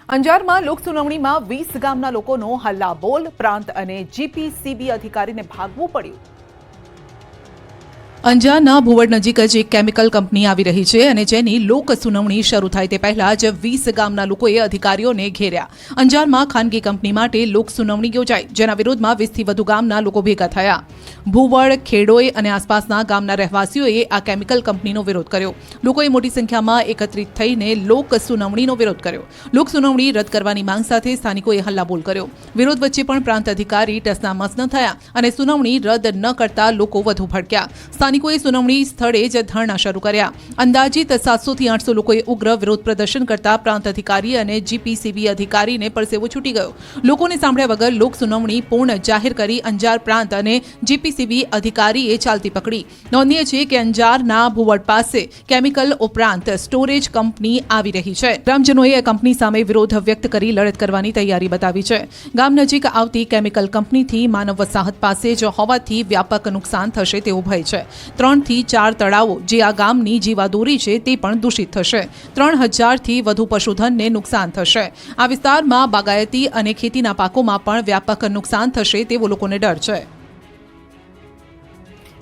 અંજારમાં લોકસુનાવણીમાં 20 ગામના લોકોનો હલ્લાબોલ, પ્રાંત અને જીપીસીબી અધિકારીને ભાગવું પડ્યું। અંજારના ભુવડ નજીક જ એક કેમિકલ કંપની આવી રહી છે અને જેની લોક સુનાવણી શરૂ થાય તે પહેલા જ 20 ગામના લોકોએ અધિકારીઓને ઘેર્યા। અંજારમાં ખાનગી કંપની માટે લોક સુનાવણી યોજાઈ, જેના વિરોધમાં 20થી વધુ ગામના લોકો ભેગા થયા। ભુવડ, ખેડોઈ અને આસપાસના ગામના રહેવાસીઓએ આ કેમિકલ કંપનીનો વિરોધ કર્યો। લોકોએ મોટી સંખ્યામાં એકત્રિત થઈને લોક સુનાવણીનો વિરોધ કર્યો। લોક સુનાવણી રદ કરવાની માંગ સાથે સ્થાનિકોએ હલ્લાબોલ કર્યો। વિરોધ વચ્ચે પણ પ્રાંત અધિકારી ટસનામસ ન થયા અને સુનાવણી રદ ન કરતા લોકો વધુ ભડક્યા। સ્થાનિકોએ સુનાવણી સ્થળે જ ધરણા શરૂ કર્યા। અંદાજિત 700 થી 800 લોકોએ ઉગ્ર વિરોધ પ્રદર્શન કરતા પ્રાંત અધિકારી અને જીપીસીબી અધિકારીને પરસેવો છૂટી ગયો। લોકોને સાંભળ્યા વગર લોક સુનાવણી પૂર્ણ જાહેર કરી અંજાર પ્રાંત અને જીપીસીબી અધિકારીએ ચાલતી પકડી। નોંધનીય છે કે અંજારના ભુવડ પાસે કેમિકલ ઉપરાંત સ્ટોરેજ કંપની આવી રહી છે। ગ્રામજનોએ આ કંપની સામે વિરોધ વ્યક્ત કરી લડત કરવાની તૈયારી બતાવી છે। ગામ નજીક આવતી કેમિકલ કંપનીથી માનવ વસાહત પાસે જ હોવાથી વ્યાપક નુકસાન થશે તેવો ભય છે। 3 થી 4 તળાવો જે આ ગામની જીવાદોરી છે તે પણ દૂષિત થશે। 3000 થી વધુ પશુધનને નુકસાન થશે। આ વિસ્તારમાં બાગાયતી અને ખેતીના પાકોમાં પણ વ્યાપક નુકસાન થશે તેવો લોકોને ડર છે।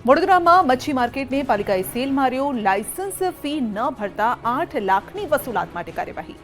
વડોદરામાં મચ્છી માર્કેટને પાલિકાએ સીલ માર્યો। લાયસન્સ ફી ન ભરતા 8 લાખની વસૂલાત માટે કાર્યવાહી।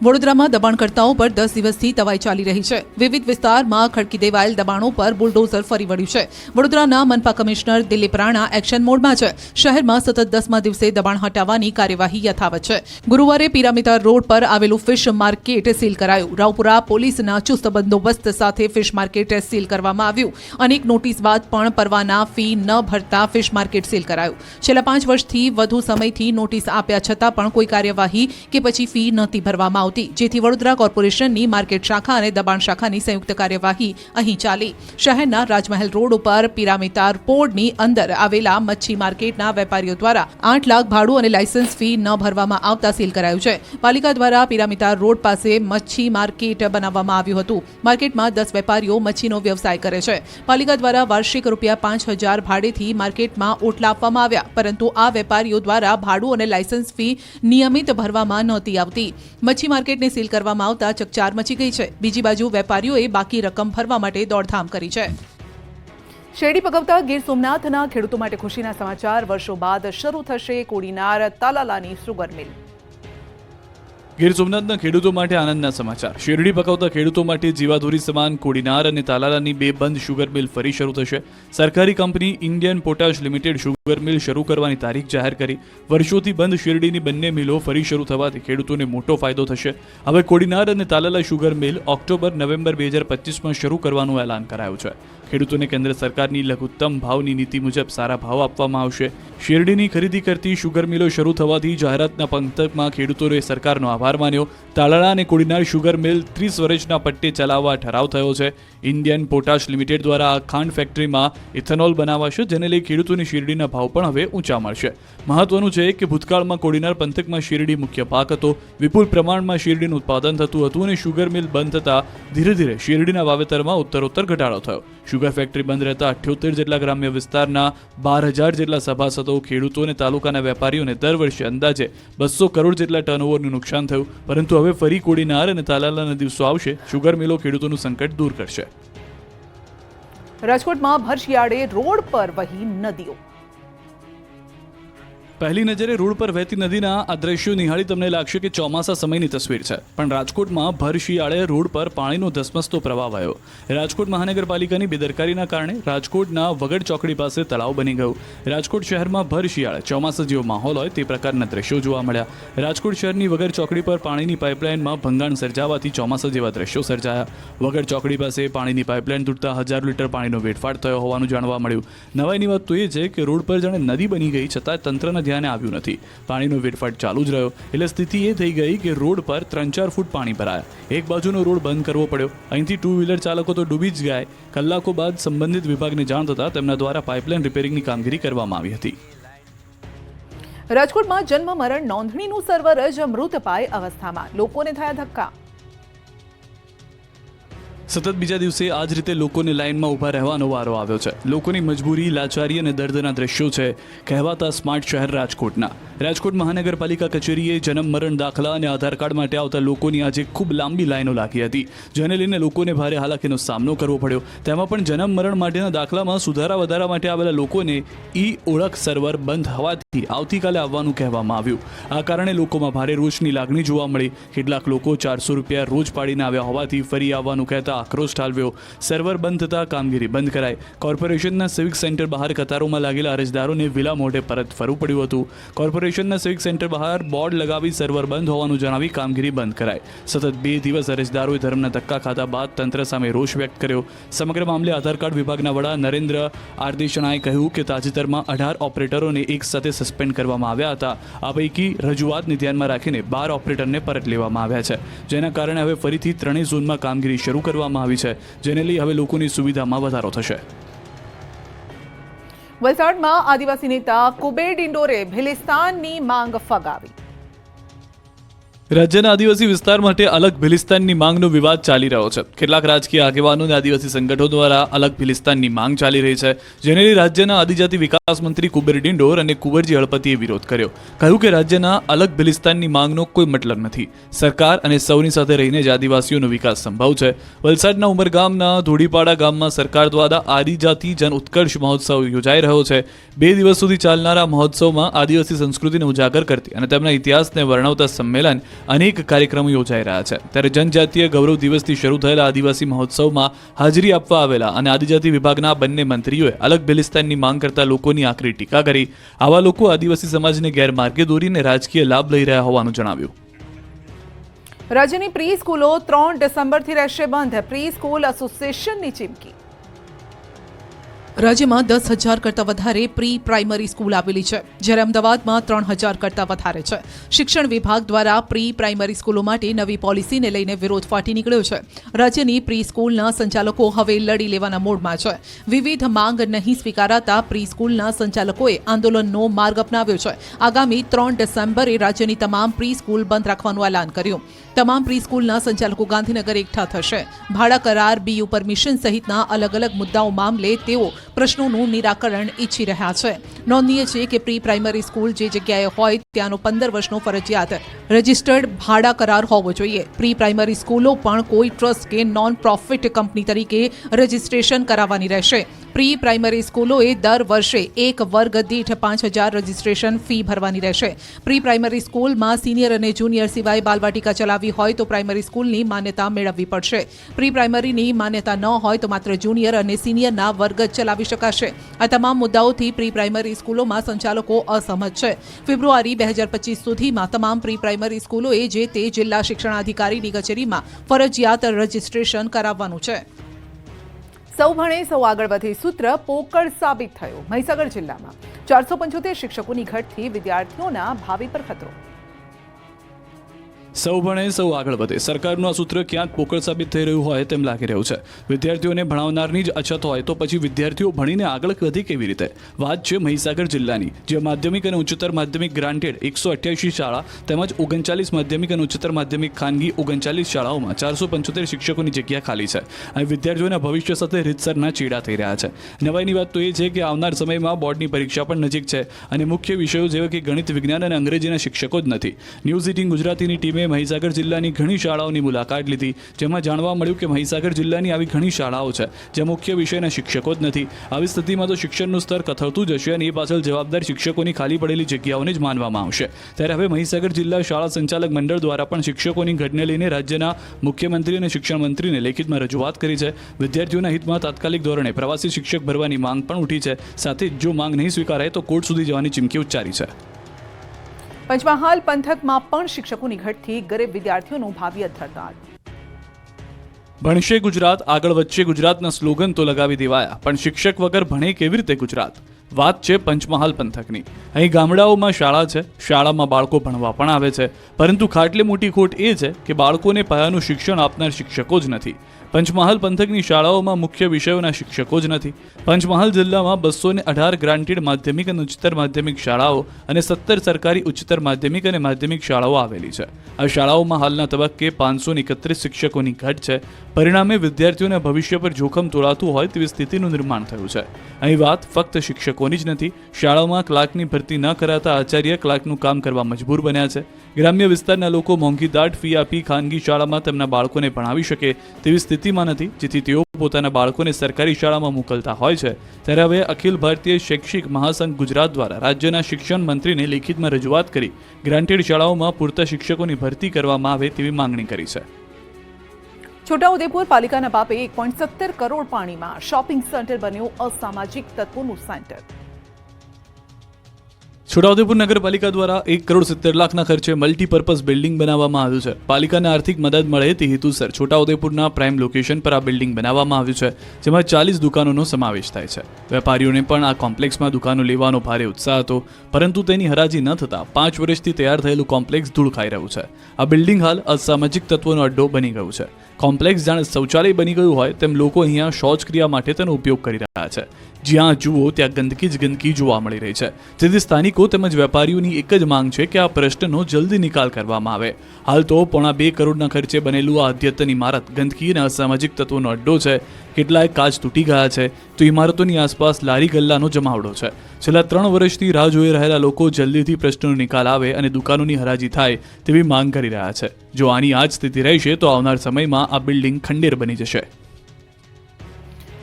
વડોદરામાં દબાણકર્તાઓ પર 10 દિવસથી તવાઈ ચાલી રહી છે। વિવિધ વિસ્તારમાં ખડકી દેવાયેલ દબાણો પર બુલડોઝર ફરી વળ્યું છે। વડોદરાના મનપા કમિશનર દિલીપ રાણા એક્શન મોડમાં છે। શહેરમાં સતત 10મા દિવસે દબાણ હટાવવાની કાર્યવાહી યથાવત છે। ગુરુવારે પિરામિતા રોડ પર આવેલું ફિશ માર્કેટ સીલ કરાયું। રાવપુરા પોલીસના ચુસ્ત બંદોબસ્ત સાથે ફિશ માર્કેટ સીલ કરવામાં આવ્યું। અનેક નોટિસ બાદ પણ પરવાના ફી ન ભરતા ફિશ માર્કેટ સીલ કરાયું। છેલ્લા 5 વર્ષથી વધુ સમયથી નોટિસ આપ્યા છતાં પણ કોઈ કાર્યવાહી કે પછી ફી નહોતી ભરવામાં આવતી, જેથી વડોદરા કોર્પોરેશનની માર્કેટ શાખા અને દબાણ શાખાની સંયુક્ત કાર્યવાહી અહીં ચાલી। શહેરના રાજમહેલ રોડ ઉપર પિરામિતા પોળની અંદર આવેલા મચ્છી માર્કેટના વેપારીઓ દ્વારા 8 લાખ ભાડું અને લાયસન્સ ફી ન ભરવામાં આવતા સીલ કરાયું છે। પાલિકા દ્વારા પિરામિતા રોડ પાસે મચ્છી માર્કેટ બનાવવામાં આવ્યું હતું। માર્કેટમાં 10 વેપારીઓ મચ્છીનો વ્યવસાય કરે છે। પાલિકા દ્વારા વાર્ષિક ₹5000 ભાડેથી માર્કેટમાં ઓટલા આપવામાં આવ્યા, પરંતુ આ વેપારીઓ દ્વારા ભાડું અને લાયસન્સ ફી નિયમિત ભરવામાં નહોતી આવતી। મચ્છી માર્કેટને સીલ કરવામાં આવતા ચકચાર મચી ગઈ છે। બીજી બાજુ વેપારીઓએ બાકી રકમ ભરવા માટે દોડધામ કરી છે। શેરડી પકવતા ગીર સોમનાથના ખેડૂતો માટે ખુશીના સમાચાર। વર્ષો બાદ શરૂ થશે કોડીનાર તાલાલાની સુગર મિલ। ગીર સોમનાથના ખેડૂતો માટે આનંદના સમાચાર। શેરડી પકવતા ખેડૂતો માટે જીવાદોરી સમાન કોડીનાર અને તાલાલાની 2 બંધ શુગર મિલ ફરી શરૂ થશે। સરકારી company Indian Potash Limited sugar mill શરૂ કરવાની તારીખ જાહેર કરી। વર્ષોથી બંધ શેરડીની બંને મિલો ફરી શરૂ થવાથી ખેડૂતોને મોટો ફાયદો થશે। હવે કોડીનાર અને તાલાલા શુગર મિલ ઓક્ટોબર-નવેમ્બર 2025માં શરૂ કરવાનું એલાન કરાયું છે। ખેડૂતોને કેન્દ્ર સરકારની લઘુત્તમ ભાવની નીતિ મુજબ સારા ભાવ આપવામાં આવશે। શેરડીની ખરીદી કરતી શુગર મિલો શરૂ થવાથી જાહેરાતના પંથકમાં ખેડૂતોએ સરકારનો આભાર માન્યો। તાલાળા અને કોડીનાર શુગર મિલ 30 વર્ષના પટ્ટે ચલાવવા ઠરાવ થયો છે। ઇન્ડિયન પોટાશ લિમિટેડ દ્વારા આ ખાંડ ફેક્ટરીમાં ઇથેનોલ બનાવાશે, જેને લઈ ખેડૂતોને શેરડીના ભાવ પણ હવે ઊંચા મળશે। મહત્વનું છે કે ભૂતકાળમાં કોડીનાર પંથકમાં શેરડી મુખ્ય પાક હતો। વિપુલ પ્રમાણમાં શેરડીનું ઉત્પાદન થતું હતું અને શુગર મિલ બંધ થતાં ધીરે ધીરે શેરડીના વાવેતરમાં ઉત્તરોત્તર ઘટાડો થયો। શુગર ફેક્ટરી બંધ રહેતા 78 જેટલા ગ્રામ્ય વિસ્તારના 12000 જેટલા સભાસદો, ખેડૂતો અને તાલુકાના વેપારીઓને દર વર્ષે અંદાજે 200 કરોડ જેટલા ટર્નઓવરનું નુકસાન થયું। પરંતુ હવે ફરી કોડીનાર અને તાલાલાના દિવસો આવશે। શુગર મિલો ખેડૂતોનું સંકટ દૂર કરશે। રાજકોટમાં ભર શિયાળે રોડ પર વહી નદીઓ। પહેલી નજરે રોડ પર વહેતી નદીના આ દ્રશ્યો નિહાળી તમને લાગશે કે ચોમાસા સમયની તસવીર છે, પણ રાજકોટમાં ભર શિયાળે રોડ પર પાણીનો ધસમસતો પ્રવાહ વહ્યો। રાજકોટ મહાનગરપાલિકાની બેદરકારીના કારણે રાજકોટના વગડ ચોકડી પાસે તળાવ બની ગયું। રાજકોટ શહેરમાં ભર શિયાળે ચોમાસા જેવો માહોલ હોય તે પ્રકારના દ્રશ્યો જોવા મળ્યા। રાજકોટ શહેરની વગડ ચોકડી પર પાણીની પાઇપલાઇનમાં ભંગાણ સર્જાવાથી ચોમાસા જેવા દ્રશ્યો સર્જાયા। વગડ ચોકડી પાસે પાણીની પાઇપલાઇન તૂટતા 1000 લીટર પાણીનો વેડફાટ થયો હોવાનું જાણવા મળ્યું। નવાઈની વાત તો એ છે કે રોડ પર જાણે નદી બની ગઈ છતાં તંત્રના ધ્યાને આવ્યું નથી। પાણીનો વેડફાટ ચાલુ જ રહ્યો, એટલે સ્થિતિ એ થઈ ગઈ કે રોડ પર 3-4 ફૂટ પાણી ભરાયા। એક બાજુનો રોડ બંધ કરવો પડ્યો। અહીંથી 2 વ્હીલર ચાલકો તો ડૂબી જ ગયા। કલાકો બાદ સંબંધિત વિભાગને જાણ થતાં તેમના દ્વારા પાઇપલાઇન રિપેરિંગની કામગીરી કરવામાં આવી હતી। રાજકોટમાં જન્મ મરણ નોંધણીનું સર્વર જ મૃતપાય અવસ્થામાં, લોકોને થયા ધક્કા। સતત બીજા દિવસે આ જ રીતે લોકોને લાઇનમાં ઊભા રહેવાનો વારો આવ્યો છે। લોકોની મજબૂરી, લાચારી અને દર્દના દ્રશ્યો છે કહેવાતા સ્માર્ટ શહેર રાજકોટના। રાજકોટ મહાનગરપાલિકા કચેરીએ જન્મ મરણ દાખલા અને આધાર કાર્ડ માટે આવતા લોકોની આજે ખૂબ લાંબી લાઈનો લાગી હતી, જેને લઈને લોકોને ભારે હાલાકીનો સામનો કરવો પડ્યો. તેમાં પણ જન્મ મરણ માટેના દાખલામાં સુધારા વધારા માટે આવેલા લોકોને ઓળખ સર્વર બંધ હોવાથી આવતીકાલે આવવાનું કહેવામાં આવ્યું. આ કારણે લોકોમાં ભારે રોષની લાગણી જોવા મળી. કેટલાક લોકો 400 રૂપિયા રોજ પાડીને આવ્યા હોવાથી ફરી આવવાનું કહેતા આક્રોશ ઠાલવ્યો. સર્વર બંધ થતાં કામગીરી બંધ કરાઈ. કોર્પોરેશનના સિવિક સેન્ટર બહાર કતારોમાં લાગેલા અરજદારોને વિલા મોઢે પરત ફરવું પડ્યું હતું. કોર્પોરેશનના સિવિક સેન્ટર બહાર બોર્ડ લગાવી સર્વર બંધ હોવાનું જણાવી કામગીરી બંધ કરાઈ. સતત 2 દિવસ અરજદારોએ ધર્મના ધક્કા ખાધા બાદ તંત્ર સામે રોષ વ્યક્ત કર્યો. સમગ્ર મામલે આધાર કાર્ડ વિભાગના વડા નરેન્દ્ર આરદેશણાએ કહ્યું કે તાજેતરમાં 18 ઓપરેટરોને એક સાથે સસ્પેન્ડ કરવામાં આવ્યા હતા. આ પૈકી રજૂઆતને ધ્યાનમાં રાખીને 12 ઓપરેટરને પરત લેવામાં આવ્યા છે, જેના કારણે હવે ફરીથી 3 ઝોનમાં કામગીરી શરૂ કરવામાં આવી છે, જેને લઈ હવે લોકોની સુવિધામાં વધારો થશે. વલસાડમાં આદિવાસી નેતા કુબેર ડિંડોરે ભિલિસ્તાનની માંગ ફગાવી. રાજ્યના આદિવાસી વિસ્તાર માટે અલગ ભિલિસ્તાનની માંગનો વિવાદ ચાલી રહ્યો છે. કેટલાક રાજકીય આગેવાનો અને આદિવાસી સંગઠનો દ્વારા અલગ ભિલિસ્તાનની માંગ ચાલી રહી છે, જેને લઈ રાજ્યના આદિજાતિ વિકાસ મંત્રી કુબેર ડિંડોર અને કુંવરજી હળપતિએ વિરોધ કર્યો. કહ્યું કે રાજ્યના અલગ ભિલિસ્તાનની માંગનો કોઈ મતલબ નથી. સરકાર અને સૌની સાથે રહીને જ આદિવાસીઓનો વિકાસ સંભવ છે. વલસાડના ઉમરગામના ધોડીપાડા ગામમાં સરકાર દ્વારા આદિજાતિ જન ઉત્કર્ષ મહોત્સવ યોજાઈ રહ્યો છે. 2 દિવસ સુધી ચાલનારા મહોત્સવમાં આદિવાસી સંસ્કૃતિને ઉજાગર કરતી અને તેમના ઇતિહાસને વર્ણવતા સંમેલન અનેક કાર્યક્રમો યોજાઈ રહ્યા છે. ત્યારે જનજાતીય ગૌરવ દિવસથી શરૂ થયેલા આદિવાસી મહોત્સવમાં હાજરી આપવા આવેલા અને આદિજાતિ વિભાગના બંને મંત્રીઓએ અલગ ભિલિસ્તાનની માંગ કરતા લોકોની આકરી ટીકા કરી. આવા લોકો આદિવાસી સમાજને ગેરમાર્ગે દોરીને રાજકીય લાભ લઈ રહ્યા હોવાનું જણાવ્યું. રાજ્યની પ્રી સ્કૂલો 3 ડિસેમ્બરથી રહેશે બંધ. પ્રી સ્કૂલ એસોસિએશનની ચીમકી. રાજ્યમાં 10,000 કરતાં વધારે પ્રી પ્રાઇમરી સ્કૂલ આવેલી છે, જ્યારે અમદાવાદમાં 3,000 કરતાં વધારે છે. શિક્ષણ વિભાગ દ્વારા પ્રી પ્રાઇમરી સ્કૂલો માટે નવી પોલિસીને લઈને વિરોધ ફાટી નીકળ્યો છે. રાજ્યની પ્રી સ્કૂલના સંચાલકો હવે લડી લેવાના મોડમાં છે. વિવિધ માંગ નહીં સ્વીકારાતા પ્રી સ્કૂલના સંચાલકોએ આંદોલનનો માર્ગ અપનાવ્યો છે. આગામી 3 ડિસેમ્બરે રાજ્યની તમામ પ્રી સ્કૂલ બંધ રાખવાનું એલાન કર્યું. તમામ પ્રી સ્કૂલના સંચાલકો ગાંધીનગર એકઠા થશે. ભાડા કરાર, બીયુ પરમિશન સહિતના અલગ અલગ મુદ્દાઓ મામલે તેઓ પ્રશ્નોનું નિરાકરણ ઈચ્છી રહ્યા છે. નોંધનીય છે કે પ્રી પ્રાઇમરી સ્કૂલ જે જગ્યાએ હોય ત્યાંનો 15 વર્ષનો ફરજિયાત રજિસ્ટર્ડ ભાડા કરાર હોવો જોઈએ. પ્રી પ્રાઇમરી સ્કૂલો પણ કોઈ ટ્રસ્ટ કે નોન પ્રોફિટ કંપની તરીકે રજિસ્ટ્રેશન કરાવવાની રહેશે. પ્રી પ્રાઇમરી સ્કૂલોએ દર વર્ષે એક વર્ગ દીઠ 5,000 રજિસ્ટ્રેશન ફી ભરવાની રહેશે. પ્રી પ્રાઇમરી સ્કૂલમાં સિનિયર અને જુનિયર સિવાય બાલવાટિકા ચલાવવી હોય તો પ્રાઇમરી સ્કૂલની માન્યતા મેળવવી પડશે. પ્રી પ્રાઇમરીની માન્યતા ન હોય તો માત્ર જુનિયર અને સિનિયરના વર્ગ જ ચલાવી શકાશે. આ તમામ મુદ્દાઓથી પ્રી પ્રાઇમરી સ્કૂલોમાં સંચાલકો અસહમત છે. ફેબ્રુઆરી 2025 સુધીમાં તમામ પ્રી પ્રાઇમરી સ્કૂલોએ જે તે જિલ્લા શિક્ષણાધિકારીની કચેરીમાં ફરજિયાત રજિસ્ટ્રેશન કરાવવાનું છે. સૌ ભણે સૌ આગળ વધે સૂત્ર પોકળ સાબિત થયું. મહીસાગર જિલ્લામાં 475 શિક્ષકોની ઘટથી વિદ્યાર્થીઓના ભાવિ પર ખતરો. સૌ ભણે સૌ આગળ વધે સરકારનું આ સૂત્ર ક્યાંક પોકળ સાબિત થઈ રહ્યું હોય તેમ લાગી રહ્યું છે. વિદ્યાર્થીઓને ભણાવનારની જ અછત હોય તો પછી વિદ્યાર્થીઓ ભણીને આગળ વધે કેવી રીતે? વાત છે મહીસાગર જિલ્લાની, જે માધ્યમિક અને ઉચ્ચતર માધ્યમિક ગ્રાન્ટેડ 188 શાળા તેમજ 39 માધ્યમિક અને ઉચ્ચતર માધ્યમિક ખાનગી 39 શાળાઓમાં 475 શિક્ષકોની જગ્યા ખાલી છે. અહીં વિદ્યાર્થીઓના ભવિષ્ય સાથે રીતસરના ચેડા થઈ રહ્યા છે. નવાઈની વાત તો એ છે કે આવનાર સમયમાં બોર્ડની પરીક્ષા પણ નજીક છે અને મુખ્ય વિષયો જેવા કે ગણિત, વિજ્ઞાન અને અંગ્રેજીના શિક્ષકો જ નથી. ન્યૂઝ 18 ગુજરાતીની ટીમે મહીસાગર જિલ્લાની ઘણી શાળાઓની મુલાકાત લીધી, જેમાં જાણવા મળ્યું કે મહીસાગર જિલ્લાની આવી ઘણી શાળાઓ છે જ્યાં મુખ્ય વિષયના શિક્ષકો જ નથી. આવી સ્થિતિમાં તો શિક્ષણનું સ્તર કથળતું જશે અને એ પાછળ જવાબદાર શિક્ષકોની ખાલી પડેલી જગ્યાઓને જ માનવામાં આવશે. ત્યારે હવે મહીસાગર જિલ્લા શાળા સંચાલક મંડળ દ્વારા પણ શિક્ષકોની ઘટને લઈને રાજ્યના મુખ્યમંત્રી અને શિક્ષણ મંત્રીને લેખિતમાં રજૂઆત કરી છે. વિદ્યાર્થીઓના હિતમાં તાત્કાલિક ધોરણે પ્રવાસી શિક્ષક ભરવાની માંગ પણ ઉઠી છે. સાથે જ જો માંગ નહીં સ્વીકારાય તો કોર્ટ સુધી જવાની ચીમકી ઉચ્ચારી છે. પંચમહાલ પંથકમાં પણ શિક્ષકોની ઘટથી ગરીબ વિદ્યાર્થીઓનું ભાવિ અધરદાર. ભણશે ગુજરાત, આગળ વધશે ગુજરાતના સ્લોગન તો લગાવી દેવાયા, પણ શિક્ષક વગર ભણે કેવી રીતે ગુજરાત? વાત છે પંચમહાલ પંથકની. અહીં ગામડાઓમાં શાળા છે, શાળામાં બાળકો ભણવા પણ આવે છે, પરંતુ ખાટલે મોટી ખોટ એ છે કે બાળકોને પાયાનું શિક્ષણ આપનાર શિક્ષકો જ નથી. પંચમહાલ પંથકની શાળાઓમાં મુખ્ય વિષયોના શિક્ષકો જ નથી. પંચમહાલ જિલ્લામાં 218 ગ્રાન્ટેડ માધ્યમિક અને ઉચ્ચતર માધ્યમિક શાળાઓ અને 17 સરકારી ઉચ્ચતર માધ્યમિક અને માધ્યમિક શાળાઓ આવેલી છે. આ શાળાઓમાં હાલના તબક્કે 531 શિક્ષકોની ઘટ છે. પરિણામે વિદ્યાર્થીઓના ભવિષ્ય પર જોખમ તોળાતું હોય તેવી સ્થિતિનું નિર્માણ થયું છે. અહીં વાત ફક્ત શિક્ષકો શિક્ષકોની જ નથી. શાળાઓમાં ક્લાર્કની ભરતી ન કરાતા આચાર્ય ક્લાર્કનું કામ કરવા મજબૂર બન્યા છે. ગ્રામ્ય વિસ્તારના લોકો મોંઘી દાટ ફી આપી ખાનગી શાળામાં તેમના બાળકોને ભણાવી શકે તેવી સ્થિતિમાં નથી, જેથી તેઓ પોતાના બાળકોને સરકારી શાળામાં મોકલતા હોય છે. ત્યારે હવે અખિલ ભારતીય શૈક્ષિક મહાસંઘ ગુજરાત દ્વારા રાજ્યના શિક્ષણ મંત્રીને લેખિતમાં રજૂઆત કરી ગ્રાન્ટેડ શાળાઓમાં પૂરતા શિક્ષકોની ભરતી કરવામાં આવે તેવી માંગણી કરી છે. છોટાઉદેપુર પાલિકાના પાપે 1.17 કરોડ પાણીમાં શોપિંગ સેન્ટર બન્યું અસામાજિક તત્વોનું સેન્ટર. છોટાઉદેપુર નગરપાલિકા દ્વારા 1,70,00,000ના ખર્ચે મલ્ટીપર્પઝ બિલ્ડિંગ બનાવવામાં આવ્યું છે. પાલિકાને આર્થિક મદદ મળે તે હેતુસર છોટાઉદેપુરના પ્રાઇમ લોકેશન પર આ બિલ્ડિંગ બનાવવામાં આવ્યું છે, જેમાં 40 દુકાનોનો સમાવેશ થાય છે. વેપારીઓને પણ આ કોમ્પ્લેક્સમાં દુકાનો લેવાનો ભારે ઉત્સાહ હતો, પરંતુ તેની હરાજી ન થતાં 5 વર્ષથી તૈયાર થયેલું કોમ્પ્લેક્સ ધૂળ ખાઈ રહ્યું છે. આ બિલ્ડિંગ હાલ અસામાજિક તત્વોનો અડ્ડો બની ગયું છે. કોમ્પ્લેક્સ જાણે શૌચાલય બની ગયું હોય તેમ લોકો અહીંયા શૌચક્રિયા માટે તેનો ઉપયોગ કરી રહ્યા છે. જ્યાં જુઓ ત્યાં ગંદકી જ ગંદકી જોવા મળી રહી છે, જેથી સ્થાનિકો તેમજ વેપારીઓની એક જ માંગ છે કે આ પ્રશ્નનો જલ્દી નિકાલ કરવામાં આવે. હાલ તો 2.5 કરોડના ખર્ચે બનેલું આ અદ્યતન ઇમારત ગંદકી અને અસામાજિક તત્વોનો અડ્ડો છે. કેટલાય કાચ તૂટી ગયા છે, તો ઇમારતોની આસપાસ લારી ગલ્લાનો જમાવડો છે. છેલ્લા 3 વર્ષથી રાહ જોઈ રહેલા લોકો જલ્દીથી પ્રશ્નનો નિકાલ આવે અને દુકાનોની હરાજી થાય તેવી માંગ કરી રહ્યા છે. જો આની આ જ સ્થિતિ રહેશે તો આવનાર સમયમાં આ બિલ્ડિંગ ખંડેર બની જશે.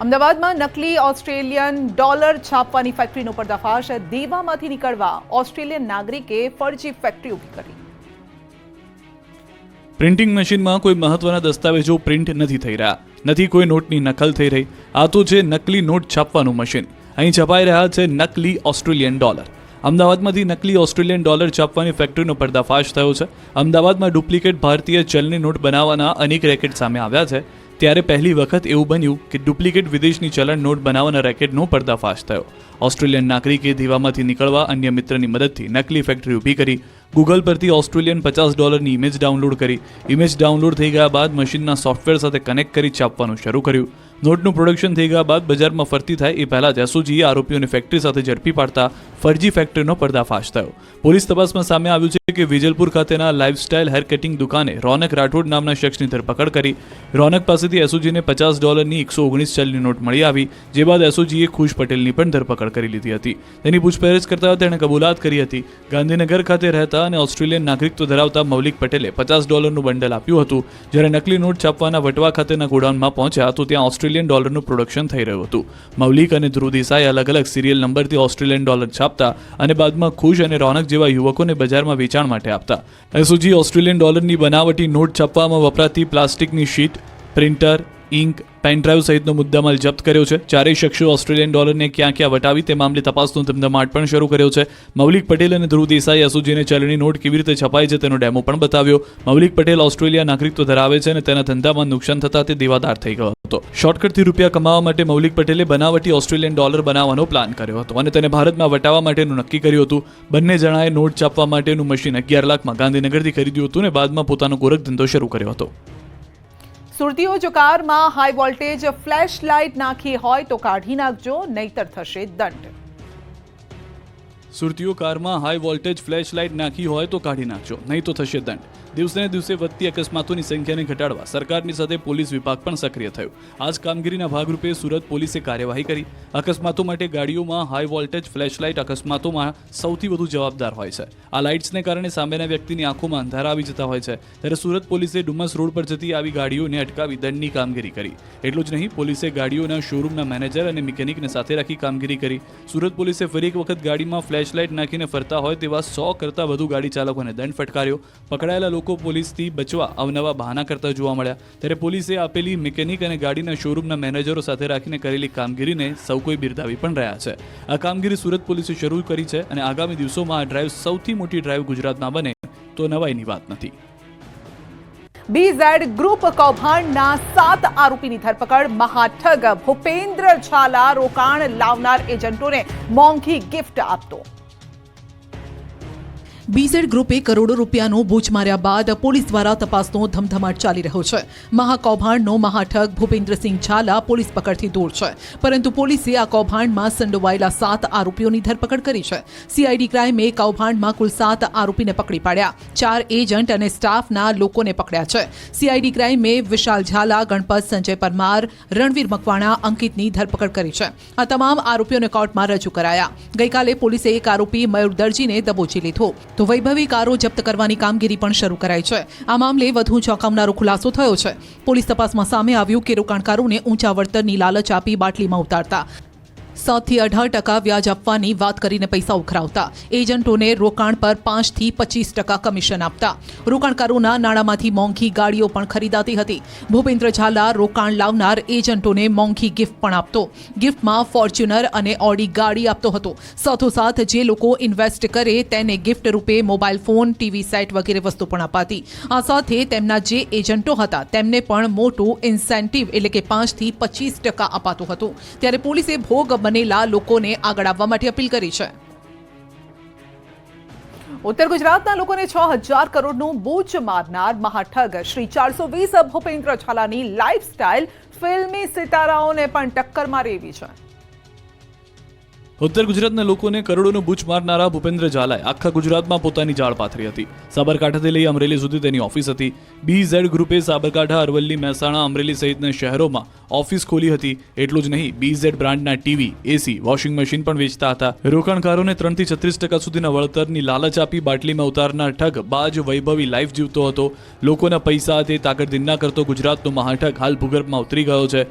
અમદાવાદમાં નકલી ઓસ્ટ્રેલિયન ડોલર છાપવાની ફેક્ટરીનો પર્દાફાશ. દેવામાંથી નીકળવા ઓસ્ટ્રેલિયન નાગરિકે ફરજી ફેક્ટરી ઊભી કરી. પ્રિન્ટિંગ મશીનમાં કોઈ મહત્વના દસ્તાવેજો પ્રિન્ટ નથી થઈ રહ્યા, નથી કોઈ નોટની નકલ થઈ રહી. આ તો છે નકલી નોટ છાપવાનું મશીન. અહીં છપાઈ રહ્યા છે નકલી ઓસ્ટ્રેલિયન ડોલર. અમદાવાદમાંથી નકલી ઓસ્ટ્રેલિયન ડોલર છાપવાની ફેક્ટરીનો પર્દાફાશ થયો છે. અમદાવાદમાં ડુપ્લિકેટ ભારતીય ચલણી નોટ બનાવવાના અનેક રેકેટ સામે આવ્યા છે. ત્યારે પહેલી વખત એવું બન્યું કે ડુપ્લિકેટ વિદેશની ચલણ નોટ બનાવવાના રેકેટનો પર્દાફાશ થયો. ઓસ્ટ્રેલિયન નાગરિકે દીવામાંથી નીકળવા અન્ય મિત્રની મદદથી નકલી ફેક્ટરી ઊભી કરી. ગૂગલ પરથી ઓસ્ટ્રેલિયન $50ની ઇમેજ ડાઉનલોડ કરી. ઇમેજ ડાઉનલોડ થઈ ગયા બાદ મશીનના સોફ્ટવેર સાથે કનેક્ટ કરી છાપવાનું શરૂ કર્યું. નોટનું પ્રોડક્શન થઈ ગયા બાદ બજારમાં ફરતી થાય એ પહેલા જ એસઓજીએ આરોપીઓને ફેક્ટરી સાથે ઝડપી પાડતા ફરજી ફેક્ટરીનો પર્દાફાશ થયો. પોલીસ તપાસમાં સામે આવ્યું છે કે વિજલપુર ખાતેના લાઇફસ્ટાઇલ હેર કટિંગ દુકાને રોનક રાઠોડ નામના શખ્સની ધરપકડ કરી. રોનક પાસેથી એસઓજીને $50ની 119 ચલની નોટ મળી આવી, જે બાદ એસઓજીએ ખુશ પટેલની પણ ધરપકડ કરી લીધી હતી. તેની પૂછપરછ કરતા તેણે કબૂલાત કરી હતી. ગાંધીનગર ખાતે રહેતા અને ઓસ્ટ્રેલિયન નાગરિકત્વ ધરાવતા મૌલિક પટેલે $50નું બંડલ આપ્યું હતું. જ્યારે નકલી નોટ છાપવાના વટવા ખાતેના ગોડાઉનમાં પહોંચ્યા તો ત્યાં ઓસ્ટ્રેલિયન ડોલરનું પ્રોડક્શન થઈ રહ્યું હતું. મૌલિક અને ધ્રુવ દેસાઈ અલગ અલગ સિરિયલ નંબરથી ઓસ્ટ્રેલિયન ડોલર છાપતા અને બાદમાં ખુશ અને રોનક જેવા યુવકોને બજારમાં વેચાણ માટે આપતા. એસઓજી ઓસ્ટ્રેલિયન ડોલરની બનાવટી નોટ છાપવામાં વપરાતી પ્લાસ્ટિકની શીટ, પ્રિન્ટર, ઇંક, પેનડ્રાઈવ સહિતનો મુદ્દામાલ જપ્ત કર્યો છે. ચારેય શખ્સો ઓસ્ટ્રેલિયન ડોલરને ક્યાં ક્યાં વટાવી તે મામલે તપાસનો ધમધમાટ પણ શરૂ કર્યો છે. મૌલિક પટેલ અને ધ્રુવ દેસાઈ એસઓજીને ચલણી નોટ કેવી રીતે છપાય છે તેનો ડેમો પણ બતાવ્યો. મૌલિક પટેલ ઓસ્ટ્રેલિયા નાગરિકત્વ ધરાવે છે અને તેના ધંધામાં નુકસાન થતાં તે દેવાદાર થઈ ગયો હતો. શોર્ટકટથી રૂપિયા કમાવા માટે મૌલિક પટેલે બનાવટી ઓસ્ટ્રેલિયન ડોલર બનાવવાનો પ્લાન કર્યો હતો અને તેને ભારતમાં વટાવવા માટેનું નક્કી કર્યું હતું. બંને જણાએ નોટ છાપવા માટેનું મશીન 11 લાખમાં ગાંધીનગરથી ખરીદ્યું હતું અને બાદમાં પોતાનો ગોરખ ધંધો શરૂ કર્યો હતો. સુરતીઓ જો કારમાં હાઈ વોલ્ટેજ ફ્લેશ લાઇટ નાખી હોય તો કાઢી નાખજો, નહીતર થશે દંડ. સુરતીઓ કારમાં હાઈ વોલ્ટેજ ફ્લેશ લાઇટ નાખી હોય તો કાઢી નાખજો, નહીં તો થશે દંડ. દિવસે ને દિવસે વધતી અકસ્માતોની સંખ્યાને ઘટાડવા સરકારની સાથે પોલીસ વિભાગ પણ સક્રિય થયું. આ જ કામગીરીના ભાગરૂપે સુરત પોલીસે કાર્યવાહી કરી. અકસ્માતો માટે ગાડીઓમાં હાઈ વોલ્ટેજ ફ્લેશ લાઇટ અકસ્માતોમાં સૌથી વધુ જવાબદાર હોય છે. આ લાઇટ્સને કારણે સામેના વ્યક્તિની આંખોમાં અંધારા આવી જતા હોય છે. ત્યારે સુરત પોલીસે ડુમસ રોડ પર જતી આવી ગાડીઓને અટકાવી દંડની કામગીરી કરી. એટલું જ નહીં, પોલીસે ગાડીઓના શોરૂમના મેનેજર અને મિકેનિકને સાથે રાખી કામગીરી કરી. સુરત પોલીસે ફરી એક વખત ગાડીમાં ફ્લેશ લાઇટ નાખીને ફરતા હોય તેવા 100 કરતાં વધુ ગાડી ચાલકોને દંડ ફટકાર્યો. પકડાયેલા લોકો પોલીસથી બચવા અવનવા બહાના કરતા જોવા મળ્યા. ત્યારે પોલીસે આપેલી મિકેનિક અને ગાડીના શોરૂમના મેનેજરો સાથે રાખીને કરેલી કામગીરીને સૌ કોઈ બિરદાવી પણ રહ્યા છે. આ કામગીરી સુરત પોલીસે શરૂ કરી છે અને આગામી દિવસોમાં આ ડ્રાઈવ સૌથી મોટી ડ્રાઈવ ગુજરાતમાં બને તો નવાઈની વાત નથી. બીઝેડ ગ્રુપ કૌભાંડના 7 આરોપીની ધરપકડ. મહાઠગ ભૂપેન્દ્ર ઝાલા રોકાણ લાવનાર એજન્ટોને મોંઘી ગિફ્ટ આપતો. બીઝેડ ગ્રુપે કરોડો રૂપિયાનું બૂચ માર્યા બાદ પોલીસ દ્વારા તપાસનો ધમધમાટ ચાલી રહ્યો છે. મહાકૌભાંડનો મહાઠગ ભૂપેન્દ્રસિંહ ઝાલા પોલીસ પકડથી દૂર છે, પરંતુ પોલીસે આ કૌભાંડમાં સંડોવાયેલા 7 આરોપીઓની ધરપકડ કરી છે. સીઆઈડી ક્રાઇમે કૌભાંડમાં કુલ 7 આરોપીને પકડી પાડ્યા, 4 એજન્ટ અને સ્ટાફના લોકોને પકડ્યા છે. સીઆઈડી ક્રાઇમે વિશાલ ઝાલા, ગણપત, સંજય પરમાર, રણવીર મકવાણા, અંકિતની ધરપકડ કરી છે. આ તમામ આરોપીઓને કોર્ટમાં રજૂ કરાયા. ગઈકાલે પોલીસે એક આરોપી મયુર દરજીને દબોચી લીધો, તો વૈભવી કારો જપ્ત કરવાની કામગીરી પણ શરૂ કરાઈ છે. આ મામલે વધુ ચોંકાવનારો ખુલાસો થયો છે. પોલીસ તપાસમાં સામે આવ્યું કે રોકાણકારોને ઊંચા વળતરની લાલચ આપી બાટલીમાં ઉતારતા, 7 થી 18% વ્યાજ આપવાની વાત કરીને પૈસા ઉઘરાવતા, એજન્ટોને રોકાણ પર 5 થી 25% કમિશન આપતા, રોકાણકારોના નાણાંમાંથી મોંઘી ગાડીઓ પણ ખરીદાતી હતી. ભૂપેન્દ્ર ઝાલા રોકાણ લાવનાર એજન્ટોને મોંઘી ગિફ્ટ પણ આપતો. ગિફ્ટમાં ફોર્ચ્યુનર અને ઓડી ગાડી આપતો હતો. સાથોસાથ જે લોકો ઇન્વેસ્ટ કરે તેને ગિફ્ટ રૂપે મોબાઈલ ફોન, ટીવી સેટ વગેરે વસ્તુ પણ અપાતી. આ સાથે તેમના જે એજન્ટો હતા તેમને પણ મોટું ઇન્સેન્ટિવ એટલે કે 5 થી 25% અપાતું હતું. ત્યારે પોલીસે ભોગ બનેલા લોકોને આગળ આવવા માટે અપીલ કરી છે. ઉત્તર ગુજરાતના લોકોને 6,000 કરોડનું બૂચ મારનાર મહાઠગ શ્રી 420 ભૂપેન્દ્ર ઝાલાની લાઇફસ્ટાઇલ ફિલ્મી સિતારાઓને પણ ટક્કર મારી એવી છે. ઉત્તર ગુજરાતના લોકોને કરોડોનું બૂચ મારનારા ભૂપેન્દ્ર ઝાલાએ આખા ગુજરાતમાં પોતાની જાળ પાથરી હતી. સાબરકાંઠાથી લઈ અમરેલી સુધી તેની ઓફિસ હતી. બીઝેડ ગ્રુપે સાબરકાંઠા, અરવલ્લી, મહેસાણા, અમરેલી સહિતના શહેરોમાં ઓફિસ ખોલી હતી. એટલું જ નહીં, બીઝેડ બ્રાન્ડના ટીવી, એસી, વોશિંગ મશીન પણ વેચતા હતા. રોકાણકારોને 3 થી 36% સુધીના વળતરની લાલચ આપી બાટલીમાં ઉતારનાર ઠગ બાજ વૈભવી લાઈફ જીવતો હતો. લોકોના પૈસા તે તાકતદીન ના કરતો ગુજરાતનો મહાઠગ હાલ ભૂગર્ભમાં ઉતરી ગયો છે.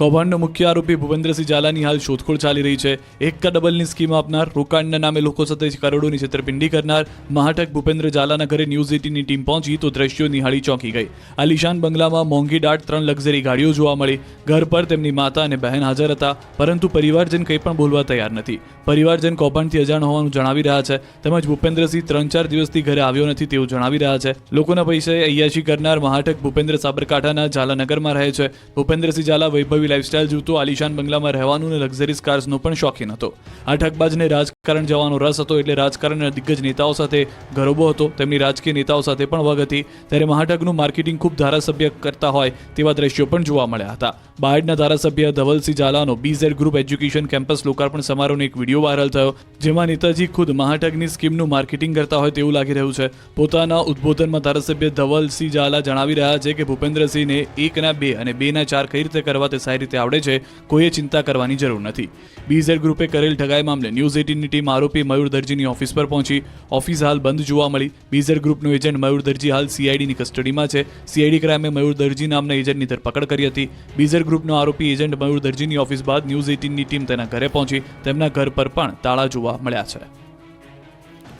કૌભાંડનો મુખ્ય આરોપી ભૂપેન્દ્રસિંહ ઝાલાની હાલ શોધખોળ ચાલી રહી છે. એકા ડબલની સ્કીમ આપનાર, રોકાણના નામે લોકો સાથે કરોડોની છેતરપિંડી કરનાર મહાઠગ ભૂપેન્દ્ર ઝાલાના ઘરે ન્યૂઝ 18ની ટીમ પહોંચી તો દ્રશ્યો નિહાળી ચોંકી ગઈ. આલિશાન બંગલામાં મોંઘી દાટ 3 લક્ઝરી ગાડીઓ જોવા મળી. ઘર પર તેમની માતા અને બહેન હાજર હતા, પરંતુ પરિવારજન કંઈ પણ બોલવા તૈયાર નથી. પરિવારજન કૌભાંડથી અજાણ હોવાનું જણાવી રહ્યા છે. તેમજ ભૂપેન્દ્રસિંહ 3-4 દિવસથી ઘરે આવ્યો નથી તેવું જણાવી રહ્યા છે. લોકોના પૈસાએ અય્યાશી કરનાર મહાઠગ ભૂપેન્દ્ર સાબરકાંઠાના ઝાલાનગરમાં રહે છે. ભૂપેન્દ્રસિંહ ઝાલા વૈભવી લાઇફસ્ટાઇલ જીવતો, આલિશાન બંગલામાં રહેવાનું અને લક્ઝરીઝ કાર્સનો પણ શોખીન હતો. આ ઠગબાજને રાજકારણ જવાનો રસ હતો, એટલે રાજકારણના દિગ્ગજ નેતાઓ સાથે ગરોબો હતો. તેમની રાજકીય નેતાઓ સાથે પણ વગ હતી. ત્યારે મહાઠગનું માર્કેટિંગ ખૂબ ધારાસભ્ય કરતા હોય તેવા દ્રશ્યો પણ જોવા મળ્યા હતા. બાયડના ધારાસભ્ય ધવલસિંહ ઝાલાનો બીઝેડ ગ્રુપ એજ્યુકેશન કેમ્પસ લોકાર્પણ સમારોહનો એક વિડીયો વાયરલ થયો, જેમાં નેતાજી ખુદ મહાઠગની સ્કીમનું માર્કેટિંગ કરતા હોય તેવું લાગી રહ્યું છે. પોતાના ઉદ્બોધનમાં ધારાસભ્ય ધવલસિંહ ઝાલા જણાવી રહ્યા છે કે ભૂપેન્દ્રસિંહને 1 ના 2 અને 2 ના 4 કઈ રીતે કરવા તે સારી રીતે આવડે છે. કોઈએ ચિંતા કરવાની જરૂર નથી. બીઝેડ ગ્રુપે કરેલ ઠગાઈ મામલે ન્યૂઝ 18ની ટીમ આરોપી મયુર દરજીની ઓફિસ પર પહોંચી. ઓફિસ હાલ બંધ જોવા મળી. બીઝેડ ગ્રુપનો એજન્ટ મયુર દરજી હાલ સીઆઈડીની કસ્ટડીમાં છે. સીઆઈડી ક્રાઇમે મયુર દરજી નામના એજન્ટની ધરપકડ કરી હતી. બીઝેડ ગ્રુપનો આરોપી એજન્ટ મયુર દરજીની ઓફિસ બાદ ન્યૂઝ 18ની ટીમ તેના ઘરે પહોંચી. તેમના ઘર પર પણ તાળા જોવા મળ્યા છે.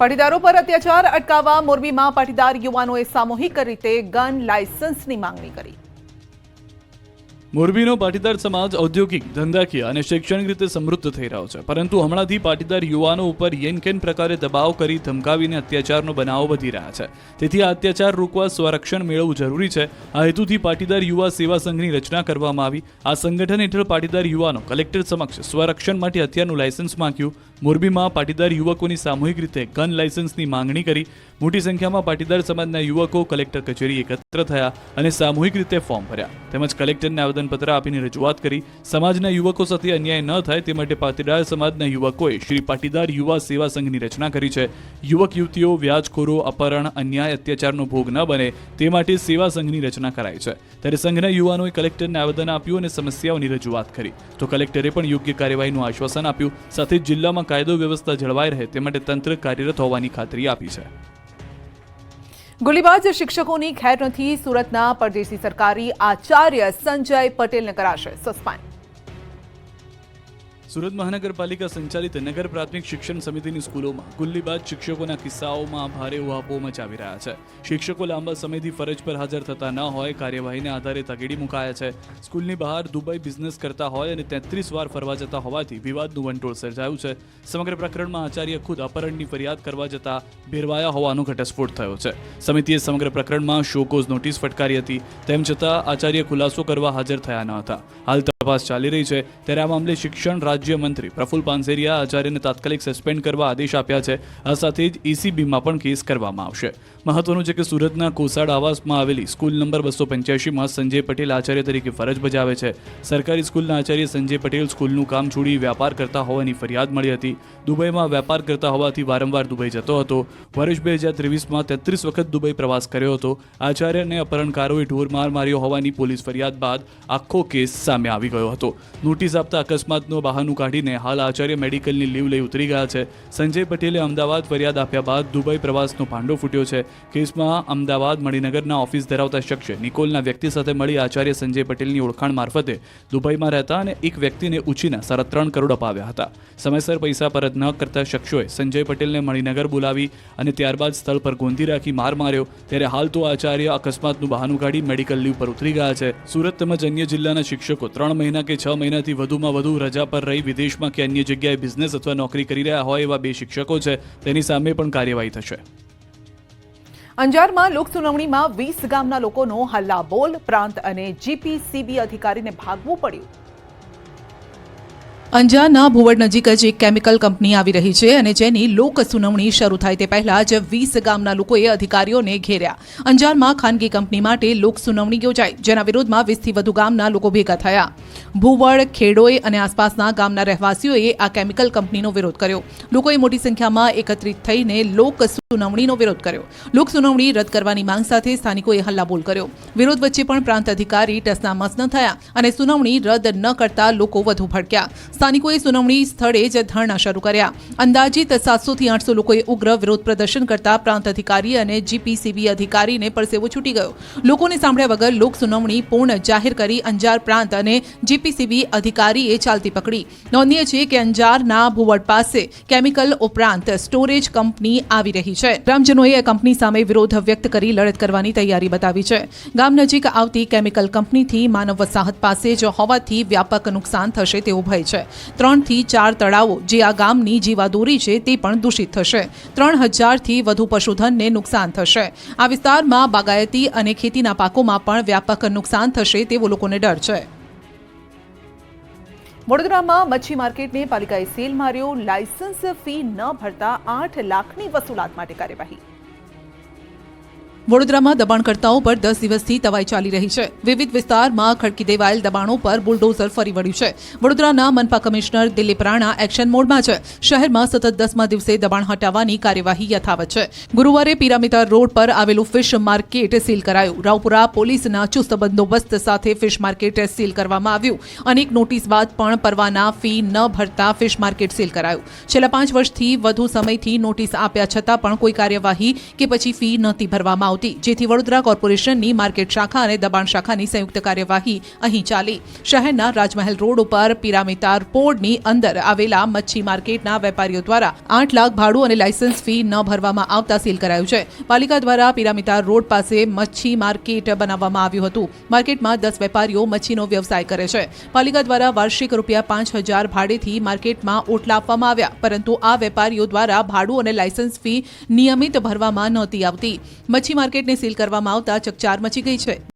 પાટીદારો પર અત્યાચાર અટકાવવા મોરબીમાં પાટીદાર યુવાનોએ સામૂહિક રીતે ગન લાયસન્સની માંગણી કરી. મોરબીનો પાટીદાર સમાજ ઔદ્યોગિક, ધંધાકીય અને શૈક્ષણિક રીતે સમૃદ્ધ થઈ રહ્યો છે, પરંતુ હમણાંથી પાટીદાર યુવાનો ઉપર યેનકેન પ્રકારે દબાવ કરી ધમકાવીને અત્યાચારનો બનાવો વધી રહ્યા છે. તેથી આ અત્યાચાર રોકવા સ્વરક્ષણ મેળવવું જરૂરી છે. આ હેતુથી પાટીદાર યુવા સેવા સંઘની રચના કરવામાં આવી. આ સંગઠન હેઠળ પાટીદાર યુવાનો કલેક્ટર સમક્ષ સ્વરક્ષણ માટે હથિયારનું લાયસન્સ માંગ્યું. મોરબીમાં પાટીદાર યુવકોની સામૂહિક રીતે ગન લાયસન્સની માંગણી કરી. મોટી સંખ્યામાં પાટીદાર સમાજના યુવકો કલેક્ટર કચેરી એકત્ર થયા અને સામૂહિક રીતે ફોર્મ ભર્યા, તેમજ કલેક્ટરને આવેદનપત્ર આપીને રજૂઆત કરી. સમાજના યુવકો સાથે અન્યાય ન થાય તે માટે પાટીદાર સમાજના યુવકોએ શ્રી પાટીદાર યુવા સેવા સંઘની રચના કરી છે. યુવક યુવતીઓ વ્યાજખોરો, અપહરણ, અન્યાય, અત્યાચારનો ભોગ ન બને તે માટે સેવા સંઘની રચના કરાઈ છે. ત્યારે સંઘના યુવાનોએ કલેક્ટરને આવેદન આપ્યું અને સમસ્યાઓની રજૂઆત કરી, તો કલેક્ટરે પણ યોગ્ય કાર્યવાહીનું આશ્વાસન આપ્યું. સાથે જ જિલ્લામાં કાયદો વ્યવસ્થા જળવાઈ રહે તે માટે તંત્ર કાર્યરત હોવાની ખાતરી આપી છે. ગોળીબાજ શિક્ષકોની ખેર નથી. સુરતના પરદેશી સરકારી આચાર્ય સંજય પટેલને કરાશે સસ્પેન્ડ. સુરત મહાનગરપાલિકા સંચાલિત નગર પ્રાથમિક શિક્ષણ સમિતિની સ્કૂલોમાં ગુલ્લીબાજ શિક્ષકોના કિસ્સાઓમાં ભારે ઉહાપો મચાવી રહ્યા છે. શિક્ષકો લાંબા સમયથી ફરજ પર હાજર થતા ન હોય, કાર્યવાહીને આધારે તગેડી મુકાયા છે. સ્કૂલની બહાર દુબઈ બિઝનેસ કરતા હોય અને 33 વાર ફરવા જતા હોવાથી વિવાદનું વંટોળ સર્જાયું છે. સમગ્ર પ્રકરણમાં આચાર્ય ખુદ અપહરણની ફરિયાદ કરવા જતા ભેરવાયા હોવાનો ઘટસ્ફોટ થયો છે. સમિતિએ સમગ્ર પ્રકરણમાં શોકોઝ નોટિસ ફટકારી હતી. તેમ છતાં આચાર્ય ખુલાસો કરવા હાજર થયા ન હતા. હાલ તપાસ ચાલી રહી છે. ત્યારે આ મામલે શિક્ષણ રાજ્યમંત્રી પ્રફુલ પાનસેરિયા આચાર્યને તાત્કાલિક સસ્પેન્ડ કરવા આદેશ આપ્યા છે. આ સાથે જ ECBમાં પણ કેસ કરવામાં આવશે. મહત્વનું છે કે સુરતના કોસાડ આવાસમાં આવેલી સ્કૂલ નંબર 285માં સંજય પટેલ આચાર્ય તરીકે ફરજ બજાવે છે. સરકારી સ્કૂલના આચાર્ય સંજય પટેલ સ્કૂલનું કામ છોડી વ્યાપાર કરતા હોવાની ફરિયાદ મળી હતી. દુબઈમાં વેપાર કરતા હોવાથી વારંવાર દુબઈ જતો હતો. વર્ષ 2023માં 33 વખત દુબઈ પ્રવાસ કર્યો હતો. આચાર્યને અપહરણકારોએ ઢોરમાર માર્યો હોવાની પોલીસ ફરિયાદ બાદ આખો કેસ સામે આવી ગયો હતો. નોટિસ આપતા અકસ્માતનું બહાનું કાઢીને હાલ આચાર્ય મેડિકલની લીવ લઈ ઉતરી ગયા છે. સંજય પટેલે અમદાવાદ ફરિયાદ આપ્યા બાદ દુબઈ પ્રવાસનો ભાંડો ફૂટ્યો છે. કેસમાં અમદાવાદ મણિનગરના ઓફિસ ધરાવતા શખ્સે નિકોલના વ્યક્તિ સાથે મળી આચાર્ય સંજય પટેલની ઓળખાણ મારફતે દુબઈમાં રહેતા અને એક વ્યક્તિને ઉછીના 3.5 કરોડ અપાવ્યા હતા. સમયસર પૈસા પરત ન કરતા શખ્સોએ સંજય પટેલને મણિનગર બોલાવી અને ત્યારબાદ સ્થળ પર ગોંધી રાખી માર માર્યો. ત્યારે હાલ તો આચાર્ય અકસ્માતનું બહાનું કાઢી મેડિકલ લીવ પર ઉતરી ગયા છે. સુરત તેમજ અન્ય જિલ્લાના શિક્ષકો 3 મહિના કે 6 મહિનાથી વધુમાં વધુ રજા પર રહી વિદેશમાં કે અન્ય જગ્યાએ બિઝનેસ અથવા નોકરી કરી રહ્યા હોય એવા 2 શિક્ષકો છે. તેની સામે પણ કાર્યવાહી થશે. અંજારમાં લોકસુનાવણીમાં 20 ગામના લોકોનો હલ્લાબોલ. પ્રાંત અને જીપીસીબી અધિકારીને ભાગવું પડ્યું. અંજારના ભુવડ નજીક જ એક કેમિકલ કંપની આવી રહી છે અને જેની લોક સુનાવણી શરૂ થાય તે પહેલા જ 20 ગામના લોકોએ અધિકારીઓને ઘેર્યા. અંજારમાં ખાનગી કંપની માટે લોક સુનાવણી યોજાઈ, જેના વિરોધમાં 20થી વધુ ગામના લોકો ભેગા થયા. ભુવડ, ખેડોઈ અને આસપાસના ગામના રહેવાસીઓએ આ કેમિકલ કંપનીનો વિરોધ કર્યો. લોકોએ મોટી સંખ્યામાં એકત્રિત થઈને લોક સુનાવણીનો વિરોધ કર્યો. લોક સુનાવણી રદ કરવાની માંગ સાથે સ્થાનિકોએ હલ્લાબોલ કર્યો. વિરોધ વચ્ચે પણ પ્રાંત અધિકારી ટસનામસ ન થયા અને સુનાવણી રદ ન કરતા લોકો વધુ ભડક્યા. સ્થાનિકોએ સુનાવણી સ્થળે જ ધરણા શરૂ કર્યા. અંદાજિત 700 થી 800 લોકોએ ઉગ્ર વિરોધ પ્રદર્શન કરતા પ્રાંત અધિકારી અને જીપીસીબી અધિકારીને પરસેવો છૂટી ગયો. લોકોને સાંભળ્યા વગર લોક સુનાવણી પૂર્ણ જાહેર કરી અંજાર પ્રાંત અને જીપીસીબી અધિકારીએ ચાલતી પકડી. નોંધનીય છે કે અંજારના ભુવડ પાસે કેમિકલ ઉપરાંત સ્ટોરેજ કંપની આવી રહી છે. ગ્રામજનોએ આ કંપની સામે વિરોધ વ્યક્ત કરી લડત કરવાની તૈયારી બતાવી છે. ગામ નજીક આવતી કેમિકલ કંપનીથી માનવ વસાહત પાસે જ હોવાથી વ્યાપક નુકસાન થશે તેવો ભય છે. 3 થી 4 તળાવો જે આ ગામની જીવાદોરી છે તે પણ દૂષિત થશે. 3000 થી વધુ પશુધનને નુકસાન થશે. આ વિસ્તારમાં બાગાયતી અને ખેતીના પાકોમાં પણ વ્યાપક નુકસાન થશે તેવો લોકોને ડર છે. વડોદરામાં મચ્છી માર્કેટને પાલિકાએ સીલ માર્યો. લાયસન્સ ફી ન ભરતા 8 લાખની વસૂલાત માટે કાર્યવાહી. વડોદરામાં દબાણકર્તાઓ પર 10 દિવસથી તવાઈ ચાલી રહી છે. વિવિધ વિસ્તારમાં ખડકી દેવાયેલ દબાણો પર બુલડોઝર ફરી વળ્યું છે. વડોદરાના મનપા કમિશનર દિલીપ રાણા એક્શન મોડમાં છે. શહેરમાં સતત 10મા દિવસે દબાણ હટાવવાની કાર્યવાહી યથાવત છે. ગુરુવારે પિરામિતા રોડ પર આવેલું ફિશ માર્કેટ સીલ કરાયું. રાવપુરા પોલીસના ચુસ્ત બંદોબસ્ત સાથે ફિશ માર્કેટ સીલ કરવામાં આવ્યું. અનેક નોટિસ બાદ પણ પરવાના ફી ન ભરતા ફિશ માર્કેટ સીલ કરાયું. છેલ્લા 5 વર્ષથી વધુ સમયથી નોટિસ આપ્યા છતાં પણ કોઈ કાર્યવાહી કે પછી ફી નહોતી ભરવામાં આવતી, જેથી વડોદરા કોર્પોરેશનની માર્કેટ શાખા અને દબાણ શાખાની સંયુક્ત કાર્યવાહી અહીં ચાલી. શહેરના રાજમહેલ રોડ ઉપર પિરામિતા પોળની અંદર આવેલા મચ્છી માર્કેટના વેપારીઓ દ્વારા 8 લાખ ભાડું અને લાયસન્સ ફી ન ભરવામાં આવતા સીલ કરાયું છે. પાલિકા દ્વારા પિરામિતા રોડ પાસે મચ્છી માર્કેટ બનાવવામાં આવ્યું હતું. માર્કેટમાં 10 વેપારીઓ મચ્છીનો વ્યવસાય કરે છે. પાલિકા દ્વારા વાર્ષિક ₹5000 ભાડેથી માર્કેટમાં ઓટલા આપવામાં આવ્યા, પરંતુ આ વેપારીઓ દ્વારા ભાડું અને લાયસન્સ ફી નિયમિત ભરવામાં નહોતી આવતી. મચ્છી માર્કેટને સીલ કરવામાં આવતા ચકચાર મચી ગઈ છે.